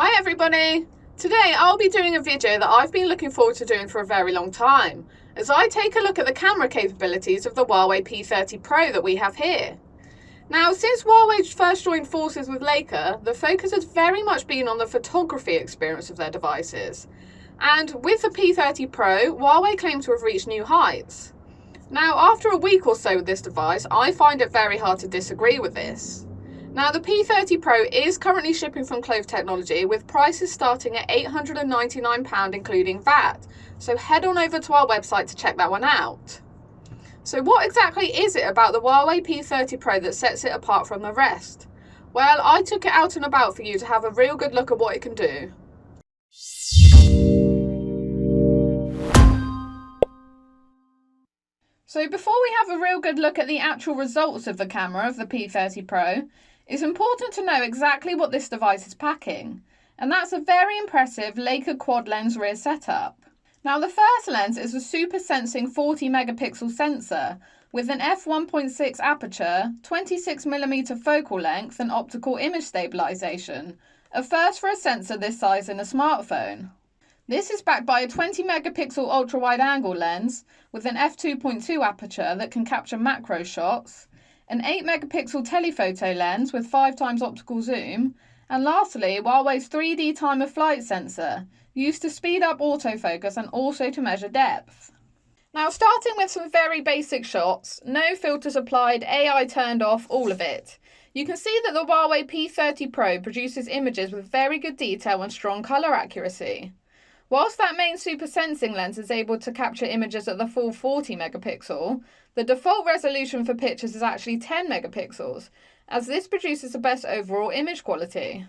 Hi everybody! Today I'll be doing a video that I've been looking forward to doing for a very long time, as I take a look at the camera capabilities of the Huawei P30 Pro that we have here. Now, since Huawei first joined forces with Leica, the focus has very much been on the photography experience of their devices. And with the P30 Pro, Huawei claims to have reached new heights. Now, after a week or so with this device, I find it very hard to disagree with this. Now, the P30 Pro is currently shipping from Clove Technology with prices starting at £899 including VAT, so head on over to our website to check that one out. So what exactly is it about the Huawei P30 Pro that sets it apart from the rest? Well, I took it out and about for you to have a real good look at what it can do. So before we have a real good look at the actual results of the camera of the P30 Pro, it's important to know exactly what this device is packing, and that's a very impressive Leica quad lens rear setup. Now, the first lens is a super sensing 40 megapixel sensor with an f1.6 aperture, 26mm focal length and optical image stabilization, a first for a sensor this size in a smartphone. This is backed by a 20 megapixel ultra wide angle lens with an f2.2 aperture that can capture macro shots, an 8 megapixel telephoto lens with 5x optical zoom, and lastly, Huawei's 3D time of flight sensor, used to speed up autofocus and also to measure depth. Now, starting with some very basic shots, no filters applied, AI turned off, all of it. You can see that the Huawei P30 Pro produces images with very good detail and strong colour accuracy. Whilst that main super sensing lens is able to capture images at the full 40 megapixel, the default resolution for pictures is actually 10 megapixels, as this produces the best overall image quality.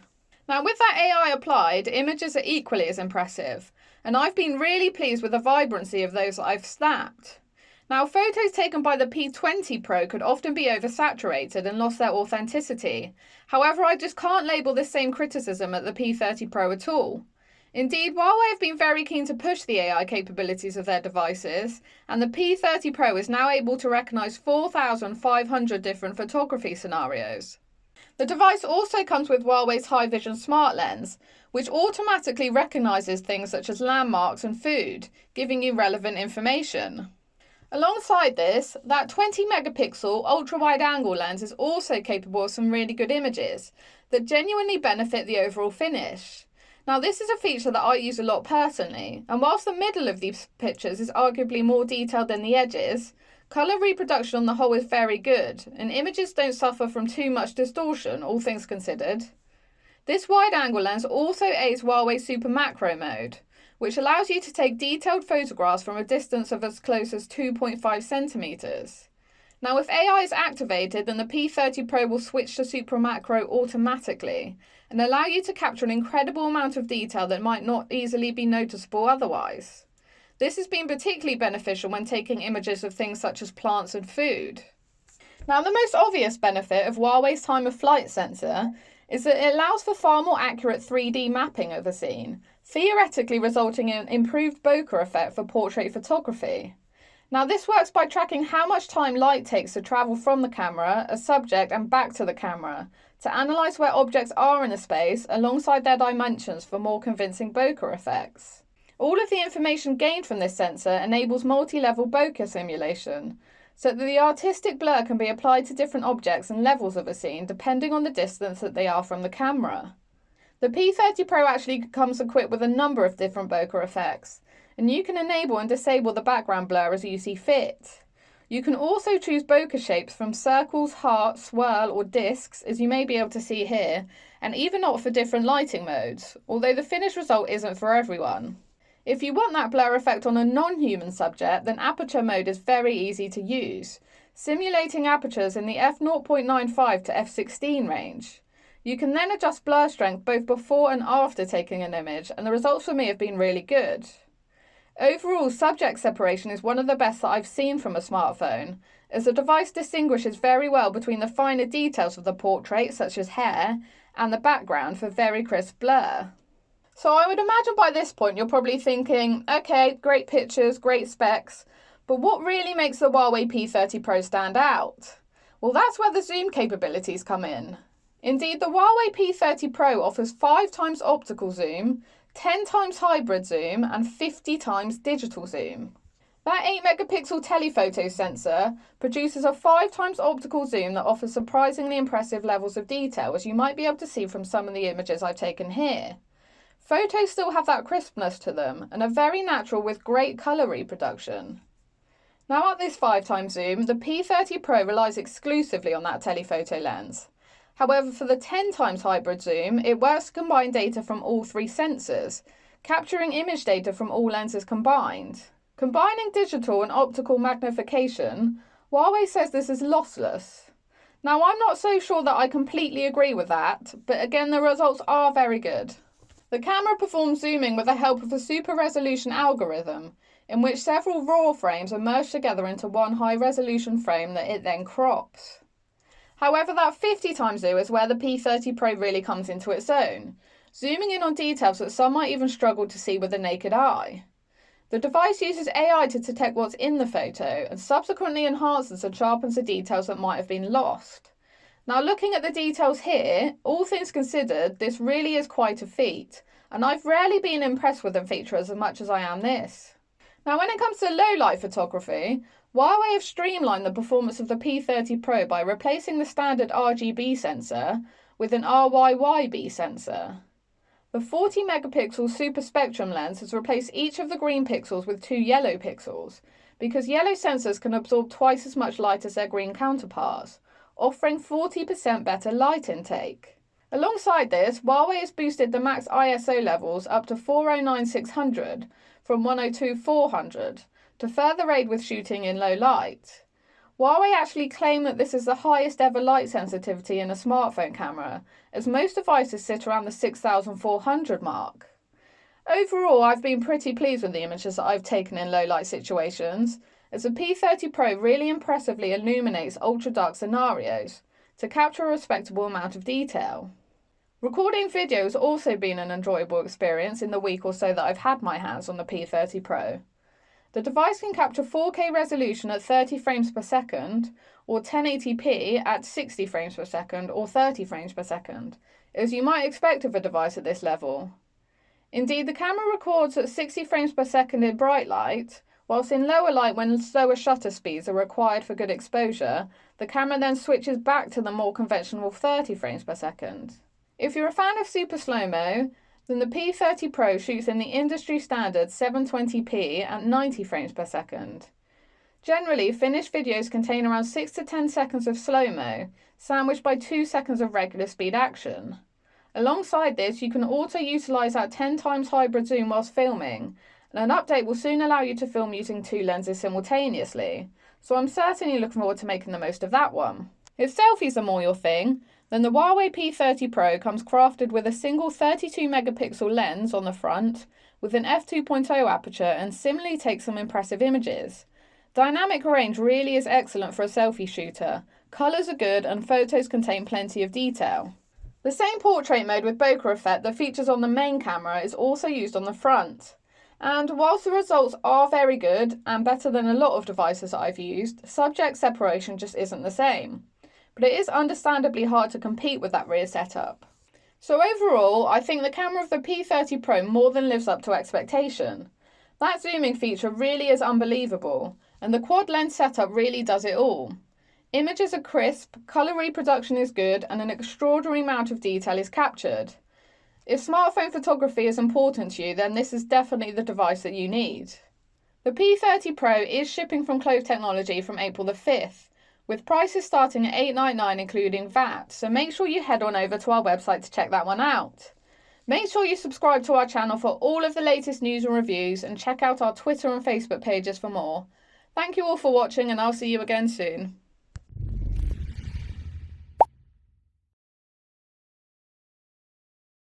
Now, with that AI applied, images are equally as impressive, and I've been really pleased with the vibrancy of those that I've snapped. Now, photos taken by the P20 Pro could often be oversaturated and lost their authenticity. However, I just can't label this same criticism at the P30 Pro at all. Indeed, Huawei have been very keen to push the AI capabilities of their devices, and the P30 Pro is now able to recognise 4,500 different photography scenarios. The device also comes with Huawei's High Vision Smart Lens, which automatically recognises things such as landmarks and food, giving you relevant information. Alongside this, that 20 megapixel ultra-wide angle lens is also capable of some really good images that genuinely benefit the overall finish. Now, this is a feature that I use a lot personally, and whilst the middle of these pictures is arguably more detailed than the edges, colour reproduction on the whole is very good, and images don't suffer from too much distortion, all things considered. This wide-angle lens also aids Huawei's Super Macro mode, which allows you to take detailed photographs from a distance of as close as 2.5 centimetres. Now, if AI is activated, then the P30 Pro will switch to Super Macro automatically and allow you to capture an incredible amount of detail that might not easily be noticeable otherwise. This has been particularly beneficial when taking images of things such as plants and food. Now, the most obvious benefit of Huawei's time of flight sensor is that it allows for far more accurate 3D mapping of a scene, theoretically resulting in improved bokeh effect for portrait photography. Now, this works by tracking how much time light takes to travel from the camera, a subject, and back to the camera, to analyse where objects are in a space alongside their dimensions for more convincing bokeh effects. All of the information gained from this sensor enables multi-level bokeh simulation, so that the artistic blur can be applied to different objects and levels of a scene depending on the distance that they are from the camera. The P30 Pro actually comes equipped with a number of different bokeh effects, and you can enable and disable the background blur as you see fit. You can also choose bokeh shapes from circles, hearts, swirl or discs, as you may be able to see here, and even opt for different lighting modes, although the finished result isn't for everyone. If you want that blur effect on a non-human subject, then aperture mode is very easy to use, simulating apertures in the f0.95 to f16 range. You can then adjust blur strength both before and after taking an image, and the results for me have been really good. Overall, subject separation is one of the best that I've seen from a smartphone, as the device distinguishes very well between the finer details of the portrait, such as hair, and the background for very crisp blur. So I would imagine by this point you're probably thinking, okay, great pictures, great specs, but what really makes the Huawei P30 Pro stand out? Well, that's where the zoom capabilities come in. Indeed, the Huawei P30 Pro offers 5 times optical zoom, 10 times hybrid zoom, and 50 times digital zoom. That 8 megapixel telephoto sensor produces a 5 times optical zoom that offers surprisingly impressive levels of detail, as you might be able to see from some of the images I've taken here. Photos still have that crispness to them and are very natural with great colour reproduction. Now at this 5 times zoom, the P30 Pro relies exclusively on that telephoto lens. However, for the 10 times hybrid zoom, it works to combine data from all 3 sensors, capturing image data from all lenses combined. Combining digital and optical magnification, Huawei says this is lossless. Now, I'm not so sure that I completely agree with that, but again, the results are very good. The camera performs zooming with the help of a super resolution algorithm, in which several RAW frames are merged together into one high resolution frame that it then crops. However, that 50 times zoom is where the P30 Pro really comes into its own, zooming in on details that some might even struggle to see with the naked eye. The device uses AI to detect what's in the photo and subsequently enhances and sharpens the details that might have been lost. Now, looking at the details here, all things considered, this really is quite a feat, and I've rarely been impressed with the feature as much as I am this. Now, when it comes to low light photography, Huawei have streamlined the performance of the P30 Pro by replacing the standard RGB sensor with an RYYB sensor. The 40 megapixel super spectrum lens has replaced each of the green pixels with 2 yellow pixels, because yellow sensors can absorb twice as much light as their green counterparts, offering 40% better light intake. Alongside this, Huawei has boosted the max ISO levels up to 409/600 from 102/400 to further aid with shooting in low light. Huawei actually claim that this is the highest ever light sensitivity in a smartphone camera, as most devices sit around the 6400 mark. Overall, I've been pretty pleased with the images that I've taken in low light situations, as the P30 Pro really impressively illuminates ultra dark scenarios to capture a respectable amount of detail. Recording video has also been an enjoyable experience in the week or so that I've had my hands on the P30 Pro. The device can capture 4K resolution at 30 frames per second, or 1080p at 60 frames per second or 30 frames per second, as you might expect of a device at this level. Indeed, the camera records at 60 frames per second in bright light, whilst in lower light when slower shutter speeds are required for good exposure, the camera then switches back to the more conventional 30 frames per second. If you're a fan of super slow-mo, then the P30 Pro shoots in the industry standard 720p at 90 frames per second. Generally, finished videos contain around 6 to 10 seconds of slow-mo, sandwiched by 2 seconds of regular speed action. Alongside this, you can also utilise that 10 times hybrid zoom whilst filming, and an update will soon allow you to film using 2 lenses simultaneously, so I'm certainly looking forward to making the most of that one. If selfies are more your thing, then the Huawei P30 Pro comes crafted with a single 32 megapixel lens on the front with an f2.0 aperture and similarly takes some impressive images. Dynamic range really is excellent for a selfie shooter, colours are good and photos contain plenty of detail. The same portrait mode with bokeh effect that features on the main camera is also used on the front. And whilst the results are very good and better than a lot of devices that I've used, subject separation just isn't the same. But it is understandably hard to compete with that rear setup. So overall, I think the camera of the P30 Pro more than lives up to expectation. That zooming feature really is unbelievable, and the quad lens setup really does it all. Images are crisp, colour reproduction is good, and an extraordinary amount of detail is captured. If smartphone photography is important to you, then this is definitely the device that you need. The P30 Pro is shipping from Clove Technology from April the 5th, with prices starting at $899 including VAT, so make sure you head on over to our website to check that one out. Make sure you subscribe to our channel for all of the latest news and reviews, and check out our Twitter and Facebook pages for more. Thank you all for watching, and I'll see you again soon.